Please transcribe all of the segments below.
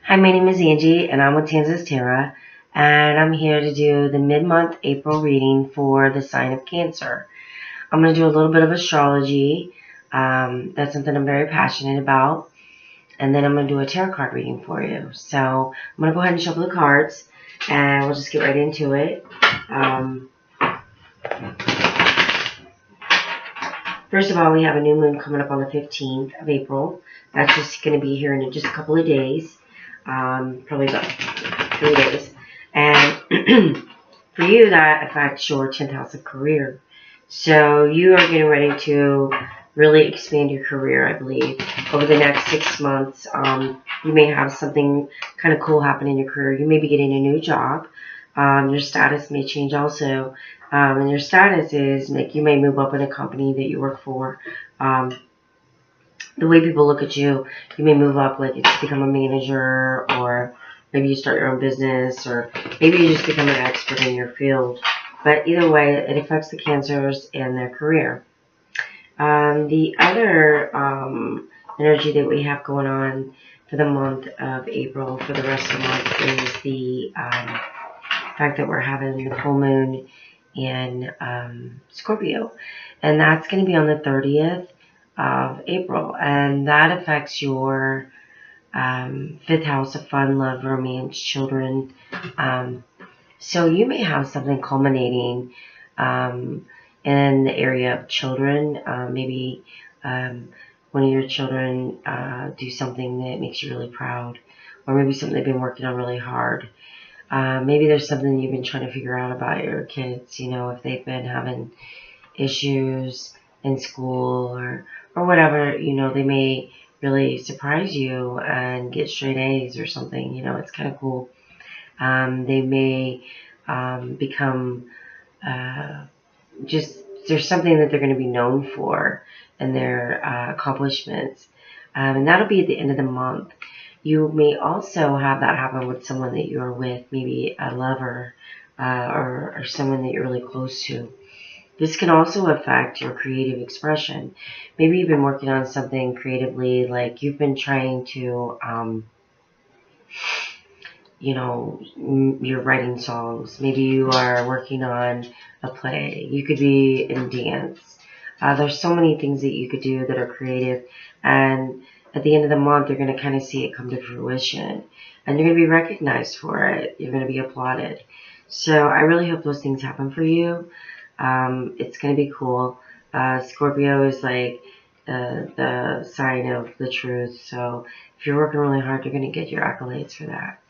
Hi, my name is Angie, and I'm with Tanzas Tarot, and I'm here to do the mid-month April reading for the sign of Cancer. I'm going to do a little bit of astrology. That's something I'm very passionate about, and then I'm going to do a tarot card reading for you. So I'm going to go ahead and shuffle the cards, and we'll just get right into it. First of all, we have a new moon coming up on the 15th of April. That's just going to be here in just a couple of days. Probably about 3 days. And for you, that affects your 10th house of career. So you are getting ready to really expand your career, I believe. Over the next 6 months, you may have something kind of cool happen in your career. You may be getting a new job. Your status may change also. And your status is, like, you may move up in a company that you work for. The way people look at you, you may move up, like, to become a manager, or maybe you start your own business, or maybe you just become an expert in your field. But either way, it affects the Cancers and their career. The other energy that we have going on for the month of April, for the rest of the month, is the fact that we're having the full moon in Scorpio. And that's going to be on the 30th of April. And that affects your 5th house of fun, love, romance, children. So you may have something culminating in the area of children. Maybe one of your children do something that makes you really proud, or maybe something they've been working on really hard. Maybe there's something you've been trying to figure out about your kids, if they've been having issues in school or whatever, they may really surprise you and get straight A's or something. It's kind of cool. They may become there's something that they're going to be known for in their accomplishments. And that'll be at the end of the month. You may also have that happen with someone that you're with, maybe a lover or someone that you're really close to. This can also affect your creative expression. Maybe you've been working on something creatively, like you've been trying to, you're writing songs. Maybe you are working on a play. You could be in dance. There's so many things that you could do that are creative, and at the end of the month, you're going to kind of see it come to fruition, and you're going to be recognized for it. You're going to be applauded. So I really hope those things happen for you. It's going to be cool. Scorpio is like the sign of the truth. So if you're working really hard, you're going to get your accolades for that.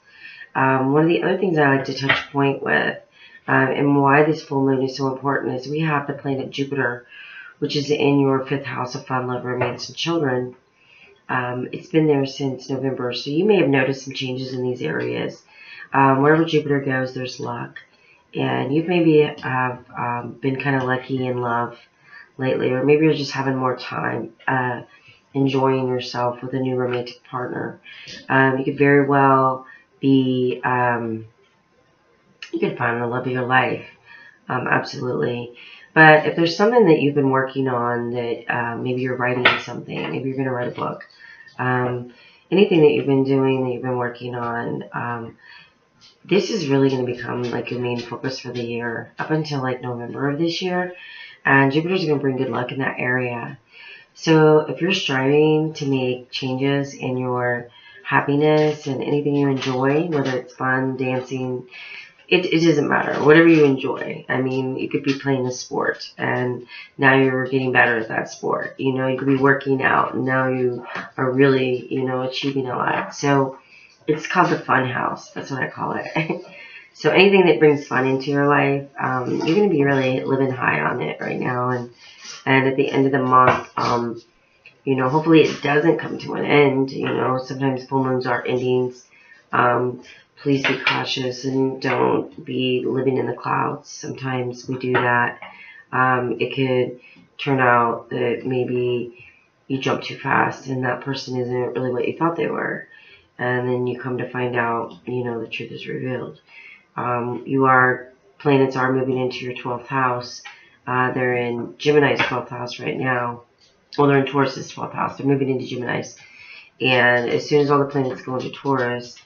One of the other things I like to touch point with, and why this full moon is so important, is we have the planet Jupiter, which is in your 5th house of fun, love, romance, and children. It's been there since November, so you may have noticed some changes in these areas. Wherever Jupiter goes, there's luck. And you maybe have been kind of lucky in love lately, or maybe you're just having more time enjoying yourself with a new romantic partner. You could very well be, you could find the love of your life, absolutely. But if there's something that you've been working on, that maybe you're writing something, maybe you're going to write a book, anything that you've been doing, that you've been working on, this is really going to become like your main focus for the year up until like November of this year. And Jupiter's going to bring good luck in that area. So if you're striving to make changes in your happiness and anything you enjoy, whether it's fun, dancing, it doesn't matter. Whatever you enjoy. I mean, you could be playing a sport and now you're getting better at that sport. You could be working out and now you are really, achieving a lot. So it's called the fun house. That's what I call it. So anything that brings fun into your life, you're going to be really living high on it right now. And at the end of the month, hopefully it doesn't come to an end. Sometimes full moons are endings. Please be cautious and don't be living in the clouds. Sometimes we do that. It could turn out that maybe you jump too fast and that person isn't really what you thought they were. And then you come to find out, the truth is revealed. Planets are moving into your 12th house. They're in Gemini's 12th house right now. Well, they're in Taurus's 12th house. They're moving into Gemini's. And as soon as all the planets go into Taurus,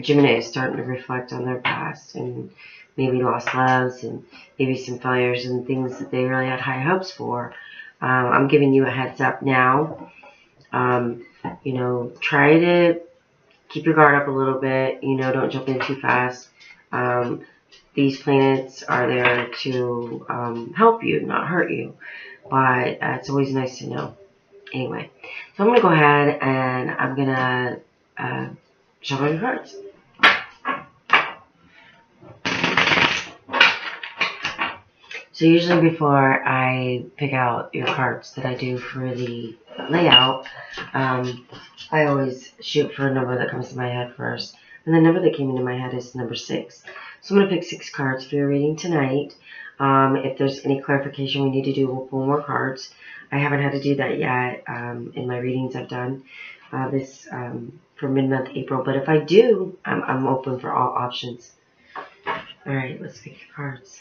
Gemini is starting to reflect on their past and maybe lost loves and maybe some failures and things that they really had high hopes for. I'm giving you a heads up now. You know, try to keep your guard up a little bit. You know, don't jump in too fast. These planets are there to help you, not hurt you. But it's always nice to know. Anyway, so I'm going to go ahead and I'm going to shuffle your cards. So usually before I pick out your cards that I do for the layout, I always shoot for a number that comes to my head first. And the number that came into my head is number 6. So I'm going to pick 6 cards for your reading tonight. If there's any clarification we need to do, we'll pull more cards. I haven't had to do that yet in my readings I've done this for mid-month April. But if I do, I'm open for all options. All right, let's pick your cards.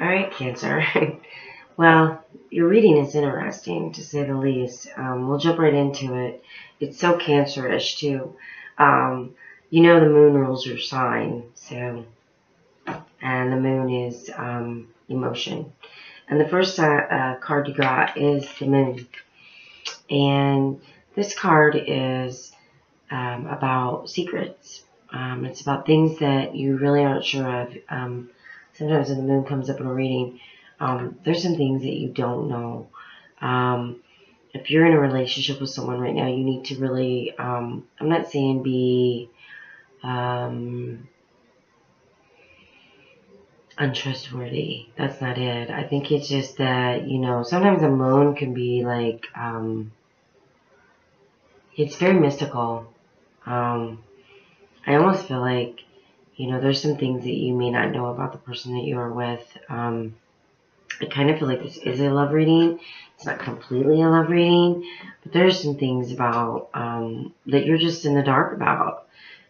All right, Cancer. Well, your reading is interesting, to say the least. We'll jump right into it. It's so Cancerish, too. You know the moon rules your sign, so, and the moon is emotion. And the first card you got is the moon. And this card is about secrets. It's about things that you really aren't sure of. Sometimes when the moon comes up in a reading, there's some things that you don't know. If you're in a relationship with someone right now, you need to really, I'm not saying be untrustworthy. That's not it. I think it's just that, you know, sometimes the moon can be like, it's very mystical. I almost feel like, you know, there's some things that you may not know about the person that you are with. I kind of feel like this is a love reading. It's not completely a love reading, but there's some things about that you're just in the dark about.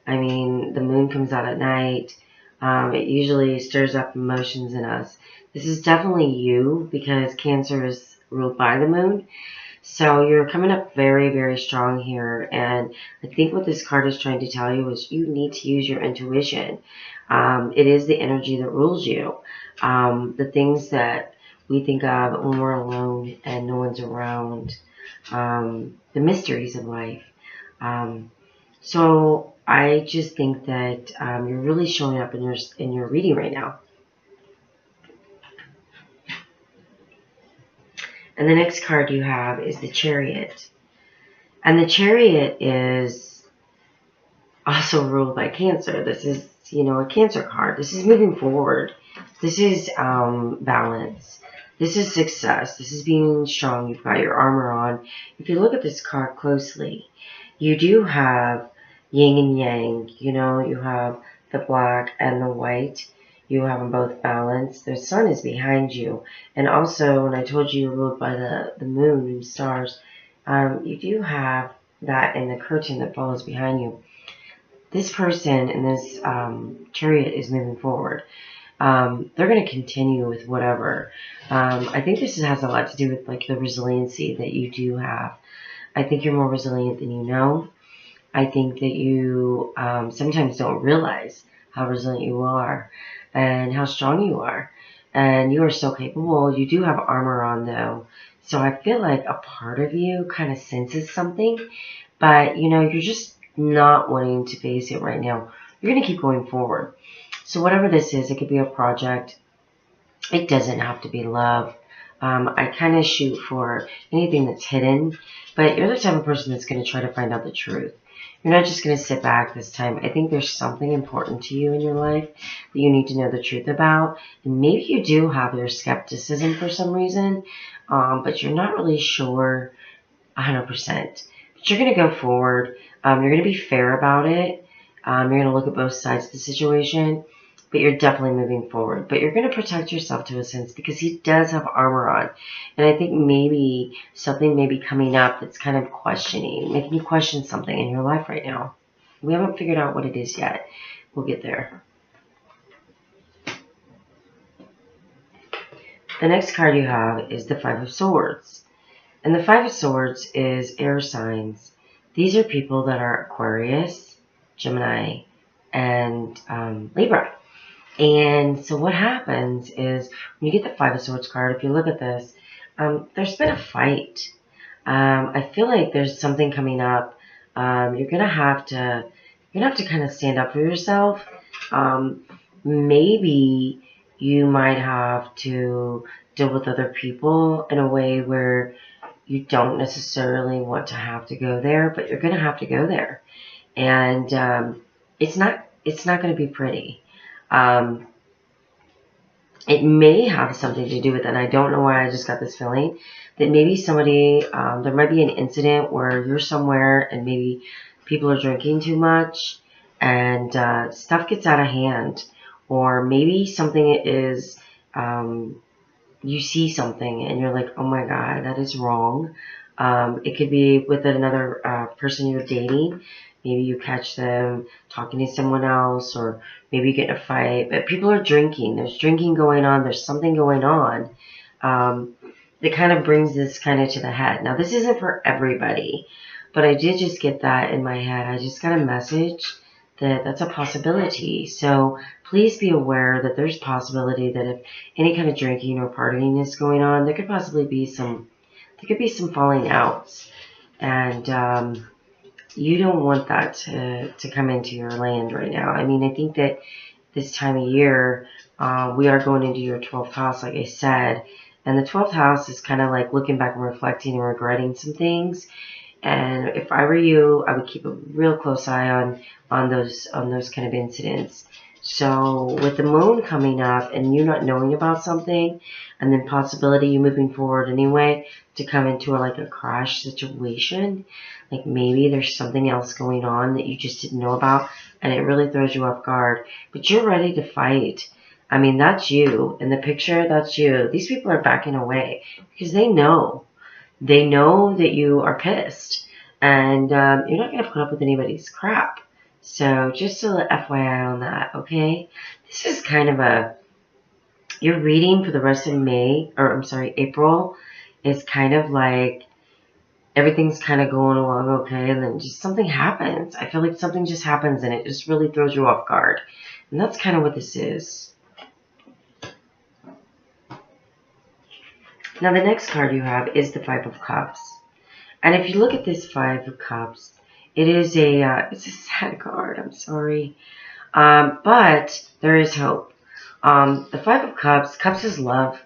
I mean, the moon comes out at night. It usually stirs up emotions in us. This is definitely you because Cancer is ruled by the moon. So you're coming up very, very strong here. And I think what this card is trying to tell you is you need to use your intuition. It is the energy that rules you. The things that we think of when we're alone and no one's around. The mysteries of life. So I just think that you're really showing up in your reading right now. And the next card you have is the Chariot. And the Chariot is also ruled by Cancer. This is, you know, a Cancer card. This is moving forward. This is balance. This is success. This is being strong. You've got your armor on. If you look at this card closely, you do have yin and yang. You know, you have the black and the white. You have them both balanced. The sun is behind you. And also, when I told you you're ruled by the moon and stars, you do have that in the curtain that follows behind you. This person in this Chariot is moving forward. They're going to continue with whatever. I think this has a lot to do with like the resiliency that you do have. I think you're more resilient than you know. I think that you sometimes don't realize how resilient you are and how strong you are. And you are so capable. You do have armor on though. So I feel like a part of you kind of senses something, but you know, you're just not wanting to face it right now. You're going to keep going forward. So whatever this is, it could be a project. It doesn't have to be love. I kind of shoot for anything that's hidden, but you're the type of person that's going to try to find out the truth. You're not just going to sit back this time. I think there's something important to you in your life that you need to know the truth about. And maybe you do have your skepticism for some reason, but you're not really sure 100%. But you're going to go forward. You're going to be fair about it. You're going to look at both sides of the situation. but you're definitely moving forward. But you're going to protect yourself to a sense because he does have armor on. And I think maybe something may be coming up that's kind of questioning, making you question something in your life right now. We haven't figured out what it is yet. We'll get there. The next card you have is the Five of Swords. And the Five of Swords is air signs. These are people that are Aquarius, Gemini, and Libra. And so what happens is when you get the Five of Swords card, if you look at this, there's been a fight. I feel like there's something coming up. You're gonna have to kind of stand up for yourself. Maybe you might have to deal with other people in a way where you don't necessarily want to have to go there, but you're gonna have to go there, and it's not going to be pretty. It may have something to do with it, and I don't know why I just got this feeling that maybe somebody, there might be an incident where you're somewhere and maybe people are drinking too much and stuff gets out of hand, or maybe something is, you see something and you're like, oh my God, that is wrong. It could be with another person you're dating. Maybe you catch them talking to someone else, or maybe you get in a fight. But people are drinking. There's drinking going on. There's something going on that kind of brings this kind of to the head. Now, this isn't for everybody, but I did just get that in my head. I just got a message that that's a possibility. So please be aware that there's possibility that if any kind of drinking or partying is going on, there could possibly be some falling outs. And you don't want that to come into your land right now. I mean, I think that this time of year, we are going into your 12th house, like I said. And the 12th house is kind of like looking back and reflecting and regretting some things. And if I were you, I would keep a real close eye on those kind of incidents. So with the moon coming up and you not knowing about something, and then possibility you moving forward anyway to come into like a crash situation, like maybe there's something else going on that you just didn't know about, and it really throws you off guard. But you're ready to fight. I mean, that's you. In the picture, that's you. These people are backing away because they know. They know that you are pissed. And you're not going to put up with anybody's crap. So just a little FYI on that, okay? This is kind of your reading for the rest of April is kind of like everything's kind of going along okay, and then just something happens. I feel like something just happens and it just really throws you off guard. And that's kind of what this is. Now the next card you have is the Five of Cups. And if you look at this Five of Cups, it's a sad card, I'm sorry. But there is hope. The Five of Cups is love.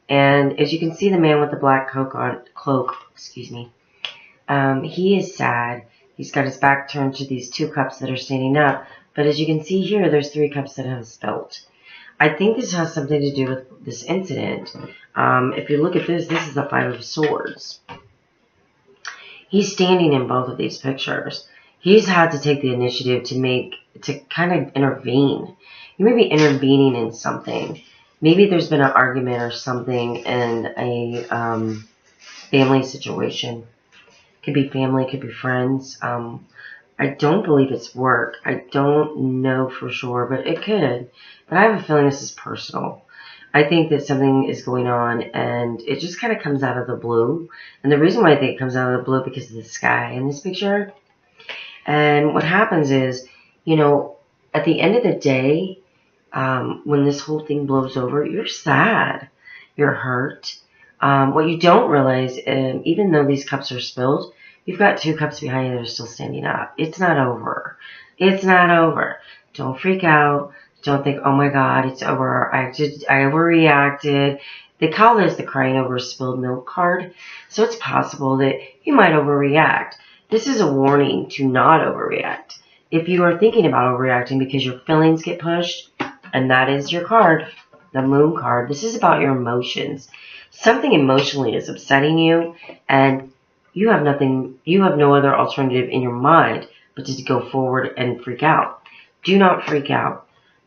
And as you can see, the man with the black cloak, he is sad. He's got his back turned to these two cups that are standing up. But as you can see here, there's three cups that have spilt. I think this has something to do with this incident. If you look at this is the Five of Swords. He's standing in both of these pictures. He's had to take the initiative to kind of intervene. You may be intervening in something. Maybe there's been an argument or something in a family situation. Could be family, could be friends. I don't believe it's work. I don't know for sure, but it could. But I have a feeling this is personal. I think that something is going on, and it just kind of comes out of the blue. And the reason why I think it comes out of the blue because of the sky in this picture. And what happens is, you know, at the end of the day, when this whole thing blows over, you're sad. You're hurt. What you don't realize, even though these cups are spilled, you've got two cups behind you that are still standing up. It's not over. It's not over. Don't freak out. Don't think, oh my God, it's over. I overreacted. They call this the crying over spilled milk card. So it's possible that you might overreact. This is a warning to not overreact. If you are thinking about overreacting because your feelings get pushed, and that is your card, the moon card, this is about your emotions. Something emotionally is upsetting you, and you have no other alternative in your mind but to go forward and freak out. Do not freak out.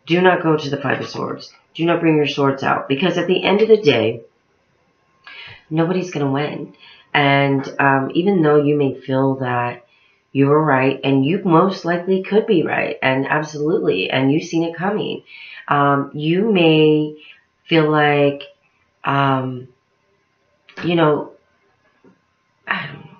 Do not go to the Five of Swords. Do not bring your swords out. Because at the end of the day, nobody's going to win. And even though you may feel that you were right, and you most likely could be right, and absolutely, and you've seen it coming, you may feel like, you know, I don't know,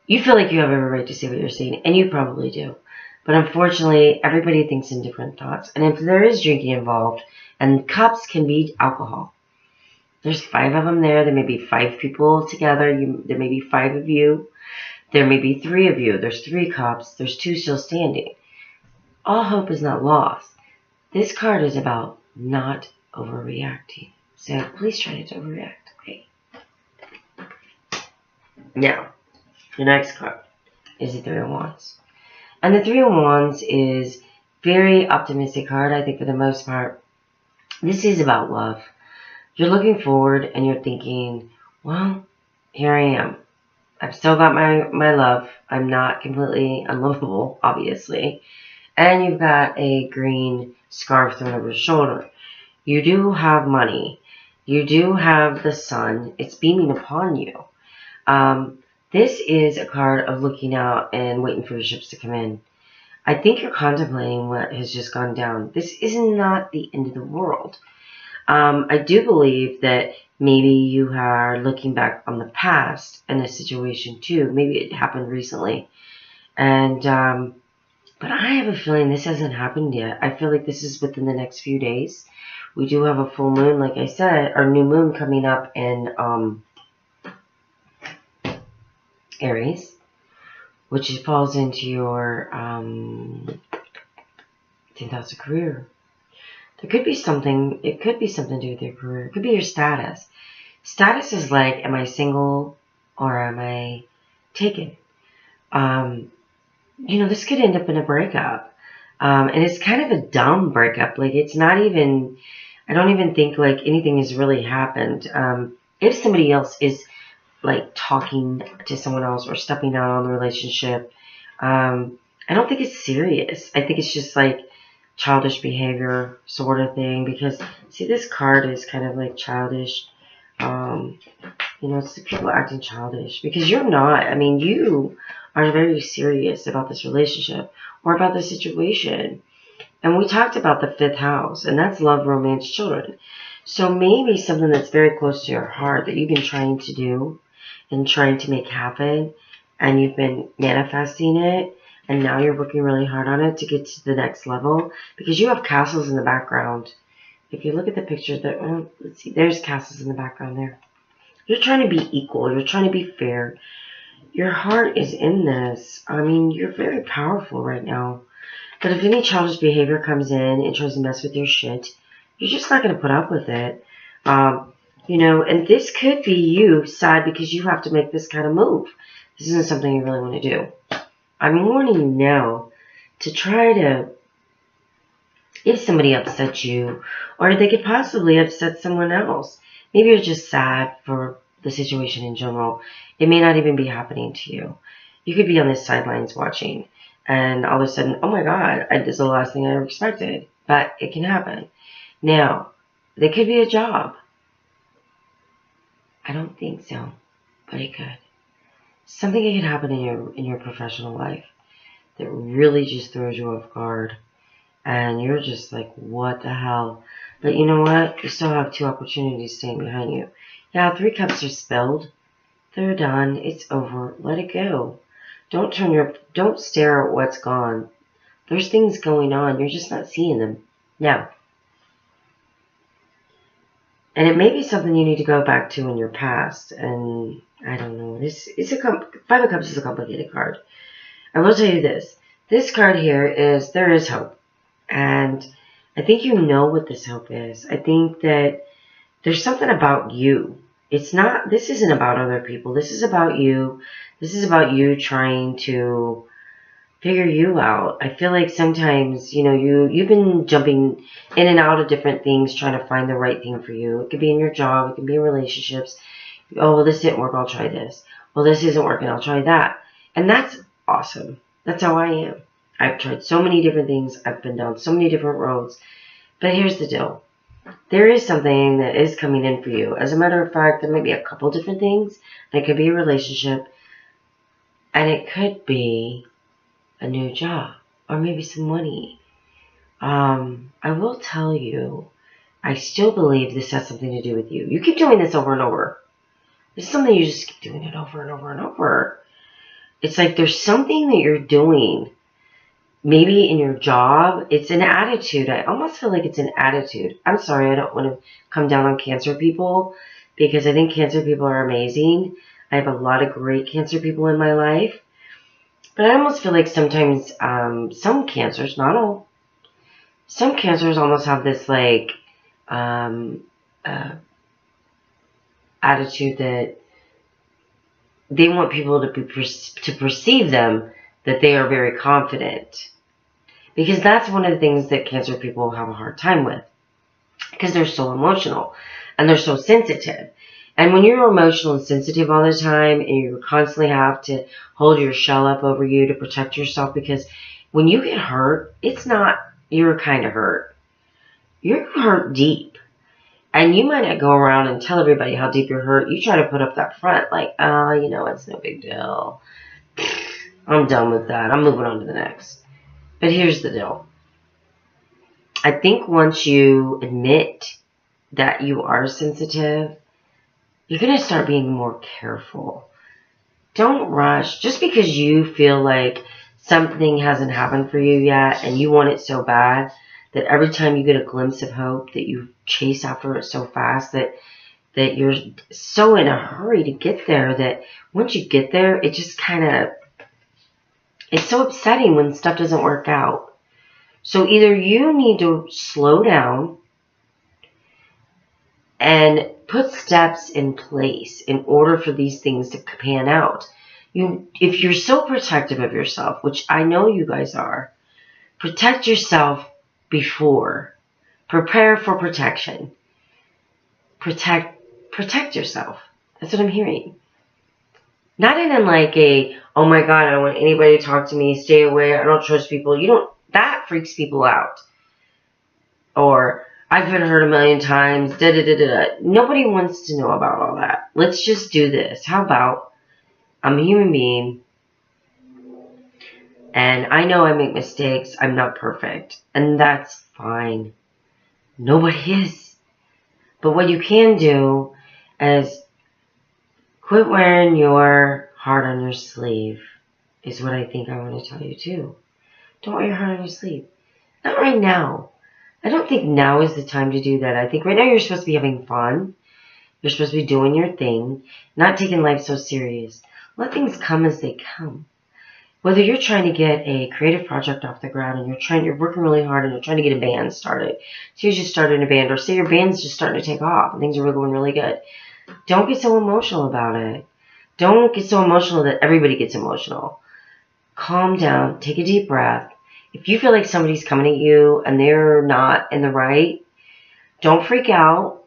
you feel like you have every right to say what you're saying, and you probably do. But unfortunately, everybody thinks in different thoughts. And if there is drinking involved, and cups can be alcohol. There's 5 of them there. There may be 5 people together. There may be 5 of you. There may be 3 of you. There's 3 cups. There's 2 still standing. All hope is not lost. This card is about not overreacting. So please try not to overreact, okay? Now, the next card is the 3 of Wands. And the 3 of Wands is very optimistic card, I think, for the most part. This is about love. You're looking forward and you're thinking, well, here I am. I've still got my love. I'm not completely unlovable, obviously. And you've got a green scarf thrown over your shoulder. You do have money. You do have the sun. It's beaming upon you. This is a card of looking out and waiting for your ships to come in. I think you're contemplating what has just gone down. This is not the end of the world. I do believe that maybe you are looking back on the past in a situation too. Maybe it happened recently. And, but I have a feeling this hasn't happened yet. I feel like this is within the next few days. We do have a full moon, like I said, or new moon coming up in, Aries, which falls into your, 10th house of career. There could be something, it could be something to do with your career. It could be your status. Status is like, am I single or am I taken? You know, this could end up in a breakup. And it's kind of a dumb breakup. Like, it's not even, I don't even think like anything has really happened. If somebody else is like talking to someone else or stepping out on the relationship, I don't think it's serious. I think it's just like childish behavior sort of thing, because see, this card is kind of like childish. You know, it's the people acting childish because you're not. I mean, you are very serious about this relationship or about the situation. And we talked about the 5th house, and that's love, romance, children. So maybe something that's very close to your heart that you've been trying to do and trying to make happen, and you've been manifesting it, and now you're working really hard on it to get to the next level, because you have castles in the background. If you look at the picture, let's see, there's castles in the background there. You're trying to be equal. You're trying to be fair. Your heart is in this. I mean, you're very powerful right now. But if any childish behavior comes in and tries to mess with your shit, you're just not going to put up with it. You know, and this could be you sad because you have to make this kind of move. This isn't something you really want to do. I'm warning you now to try to, if somebody upsets you, or they could possibly upset someone else. Maybe you're just sad for the situation in general. It may not even be happening to you. You could be on the sidelines watching, and all of a sudden, oh my God, this is the last thing I ever expected. But it can happen. Now, there could be a job. I don't think so, but it could. Something that could happen in your professional life that really just throws you off guard. And you're just like, what the hell? But you know what? You still have 2 opportunities staying behind you. Yeah, 3 cups are spilled. They're done. It's over. Let it go. Don't stare at what's gone. There's things going on. You're just not seeing them. Now, and it may be something you need to go back to in your past. And I don't know. Five of Cups is a complicated card. I will tell you this. This card here is, there is hope. And I think you know what this hope is. I think that there's something about you. This isn't about other people. This is about you. This is about you trying to figure you out. I feel like sometimes, you know, you've been jumping in and out of different things, trying to find the right thing for you. It could be in your job. It could be in relationships. Oh, well, this didn't work. I'll try this. Well, this isn't working. I'll try that. And that's awesome. That's how I am. I've tried so many different things. I've been down so many different roads. But here's the deal. There is something that is coming in for you. As a matter of fact, there might be a couple different things. It could be a relationship. And it could be a new job. Or maybe some money. I will tell you, I still believe this has something to do with you. You keep doing this over and over. It's something you just keep doing it over and over and over. It's like there's something that you're doing. Maybe in your job, it's an attitude. I almost feel like it's an attitude. I'm sorry, I don't want to come down on Cancer people because I think Cancer people are amazing. I have a lot of great Cancer people in my life. But I almost feel like sometimes some Cancers, not all, some Cancers almost have this like attitude that they want people to perceive them that they are very confident. Because that's one of the things that Cancer people have a hard time with. Because they're so emotional. And they're so sensitive. And when you're emotional and sensitive all the time, and you constantly have to hold your shell up over you to protect yourself, because when you get hurt, it's not you're kind of hurt. You're hurt deep. And you might not go around and tell everybody how deep you're hurt. You try to put up that front like, oh, you know, it's no big deal. I'm done with that. I'm moving on to the next. But here's the deal. I think once you admit that you are sensitive, you're going to start being more careful. Don't rush. Just because you feel like something hasn't happened for you yet and you want it so bad that every time you get a glimpse of hope that you chase after it so fast that you're so in a hurry to get there that once you get there, it just kind of, it's so upsetting when stuff doesn't work out. So either you need to slow down and put steps in place in order for these things to pan out. If you're so protective of yourself, which I know you guys are, protect yourself before. Prepare for protection. Protect yourself. That's what I'm hearing. Not in like a, oh my God, I don't want anybody to talk to me, stay away, I don't trust people. That freaks people out. Or, I've been hurt a million times, Nobody wants to know about all that. Let's just do this. How about, I'm a human being, and I know I make mistakes. I'm not perfect. And that's fine. Nobody is. But what you can do is quit wearing your heart on your sleeve, is what I think I want to tell you too. Don't wear your heart on your sleeve. Not right now. I don't think now is the time to do that. I think right now you're supposed to be having fun. You're supposed to be doing your thing, not taking life so serious. Let things come as they come. Whether you're trying to get a creative project off the ground and you're working really hard and you're trying to get a band started. So you just started a band, or say your band's just starting to take off and things are going really good. Don't get so emotional about it. Don't get so emotional that everybody gets emotional. Calm down. Take a deep breath. If you feel like somebody's coming at you and they're not in the right, don't freak out.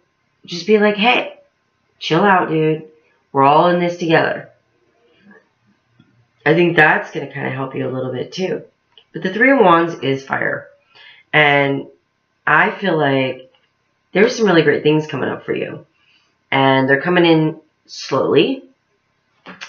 Just be like, hey, chill out, dude. We're all in this together. I think that's going to kind of help you a little bit too. But the Three of Wands is fire. And I feel like there's some really great things coming up for you. And they're coming in slowly.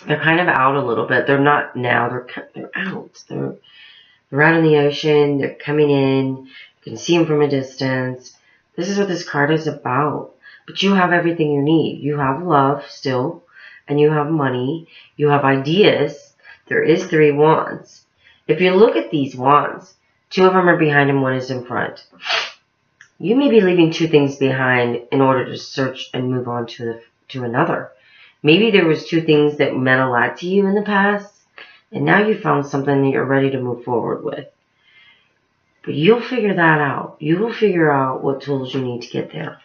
They're kind of out a little bit. They're not now. They're out. They're out in the ocean. They're coming in. You can see them from a distance. This is what this card is about. But you have everything you need. You have love still. And you have money. You have ideas. There is 3 wands. If you look at these wands, 2 of them are behind and 1 is in front. You may be leaving 2 things behind in order to search and move on to another. Maybe there was 2 things that meant a lot to you in the past, and now you found something that you're ready to move forward with. But you'll figure that out. You will figure out what tools you need to get there.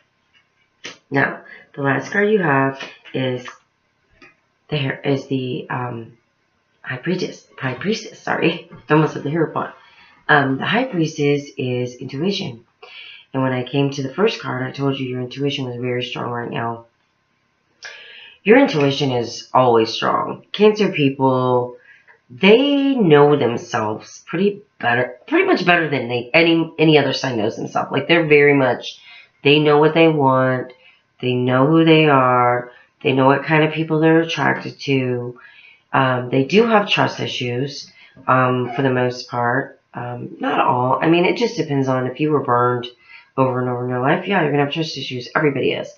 Now, the last card you have is the High Priestess, sorry. I almost said the Hierophant. The High Priestess is intuition. And when I came to the first card, I told you your intuition was very strong right now. Your intuition is always strong. Cancer people, they know themselves pretty much better than any other sign knows themselves. Like they're very much, they know what they want, they know who they are, they know what kind of people they're attracted to. They do have trust issues, for the most part. Not all. I mean, it just depends on if you were burned over and over in your life. Yeah, you're gonna have trust issues. Everybody is.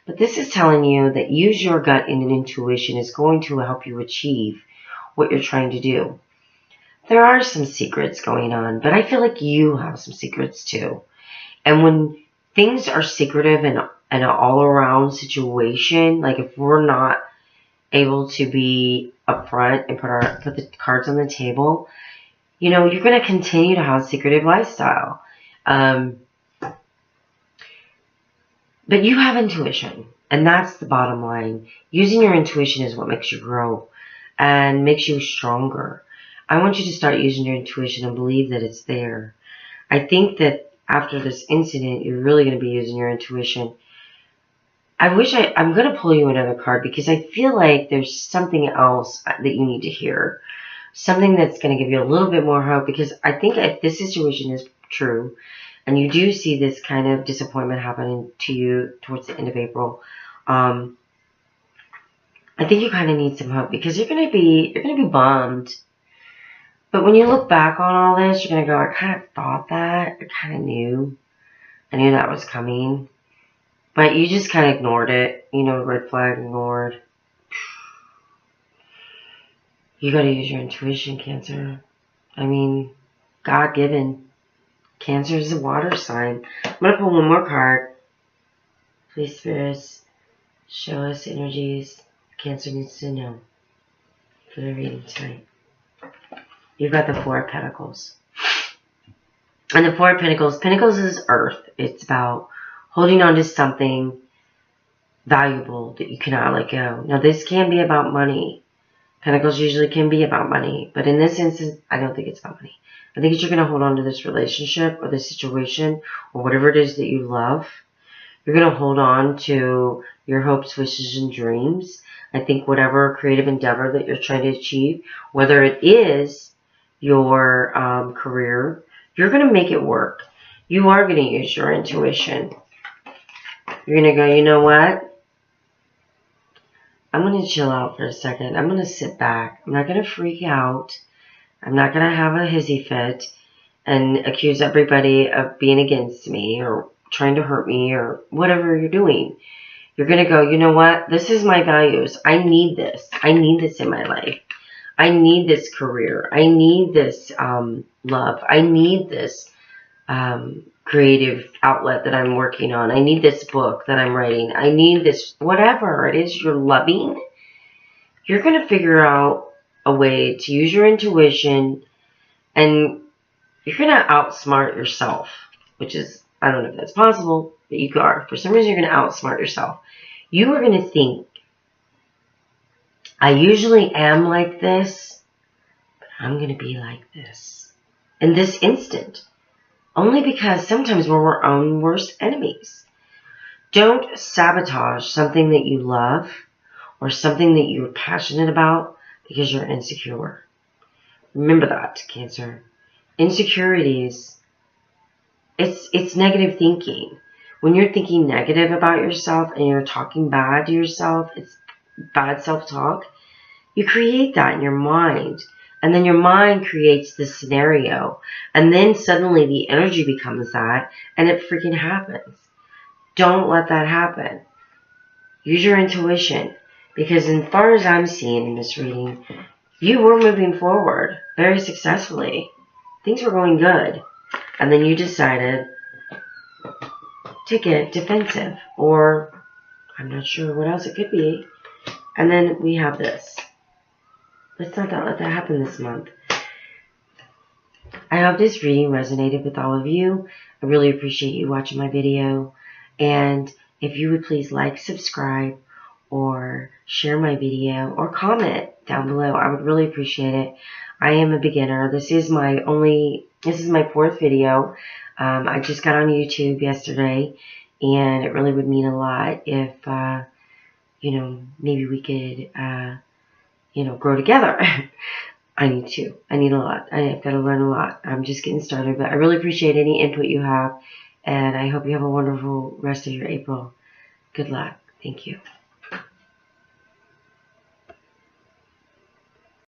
But this is telling you that use your gut and intuition is going to help you achieve what you're trying to do. There are some secrets going on, but I feel like you have some secrets too. And when things are secretive and an all-around situation, like if we're not able to be upfront and put the cards on the table, you know, you're going to continue to have a secretive lifestyle. But you have intuition, and that's the bottom line. Using your intuition is what makes you grow and makes you stronger. I want you to start using your intuition and believe that it's there. I think that after this incident, you're really going to be using your intuition. I'm going to pull you another card because I feel like there's something else that you need to hear. Something that's going to give you a little bit more hope, because I think if this situation is true, and you do see this kind of disappointment happening to you towards the end of April, I think you kind of need some hope, because you're gonna be bummed. But when you look back on all this, you're gonna go, I kind of thought that, I kind of knew that was coming, but you just kind of ignored it. You know, red flag ignored. You gotta use your intuition, Cancer. I mean, God-given. Cancer is a water sign. I'm going to pull one more card. Please, spirits, show us energies Cancer needs to know for the reading tonight. You've got the Four of Pentacles. And the Four of Pentacles is earth. It's about holding on to something valuable that you cannot let go. Now, this can be about money. Pentacles usually can be about money. But in this instance, I don't think it's about money. I think you're going to hold on to this relationship or this situation or whatever it is that you love. You're going to hold on to your hopes, wishes, and dreams. I think whatever creative endeavor that you're trying to achieve, whether it is your career, you're going to make it work. You are going to use your intuition. You're going to go, you know what? I'm going to chill out for a second. I'm going to sit back. I'm not going to freak out. I'm not going to have a hissy fit and accuse everybody of being against me or trying to hurt me or whatever you're doing. You're going to go, you know what? This is my values. I need this. I need this in my life. I need this career. I need this love. I need this creative outlet that I'm working on. I need this book that I'm writing. I need this, whatever it is you're loving. You're going to figure out a way to use your intuition, and you're going to outsmart yourself, which is, I don't know if that's possible, but you are. For some reason, you're going to outsmart yourself. You are going to think, I usually am like this, but I'm going to be like this in this instant. Only because sometimes we're our own worst enemies. Don't sabotage something that you love or something that you're passionate about because you're insecure. Remember that, Cancer. Insecurities, it's negative thinking. When you're thinking negative about yourself and you're talking bad to yourself, it's bad self-talk, you create that in your mind. And then your mind creates this scenario. And then suddenly the energy becomes that, and it freaking happens. Don't let that happen. Use your intuition. Because as far as I'm seeing in this reading, you were moving forward very successfully. Things were going good. And then you decided to get defensive. Or, I'm not sure what else it could be. And then we have this. Let's not let that happen this month. I hope this reading resonated with all of you. I really appreciate you watching my video. And if you would please like, subscribe, or share my video, or comment down below, I would really appreciate it. I am a beginner. This is my fourth video. I just got on YouTube yesterday, and it really would mean a lot if, maybe we could, grow together. I need to. I need a lot. I've got to learn a lot. I'm just getting started, but I really appreciate any input you have, and I hope you have a wonderful rest of your April. Good luck. Thank you.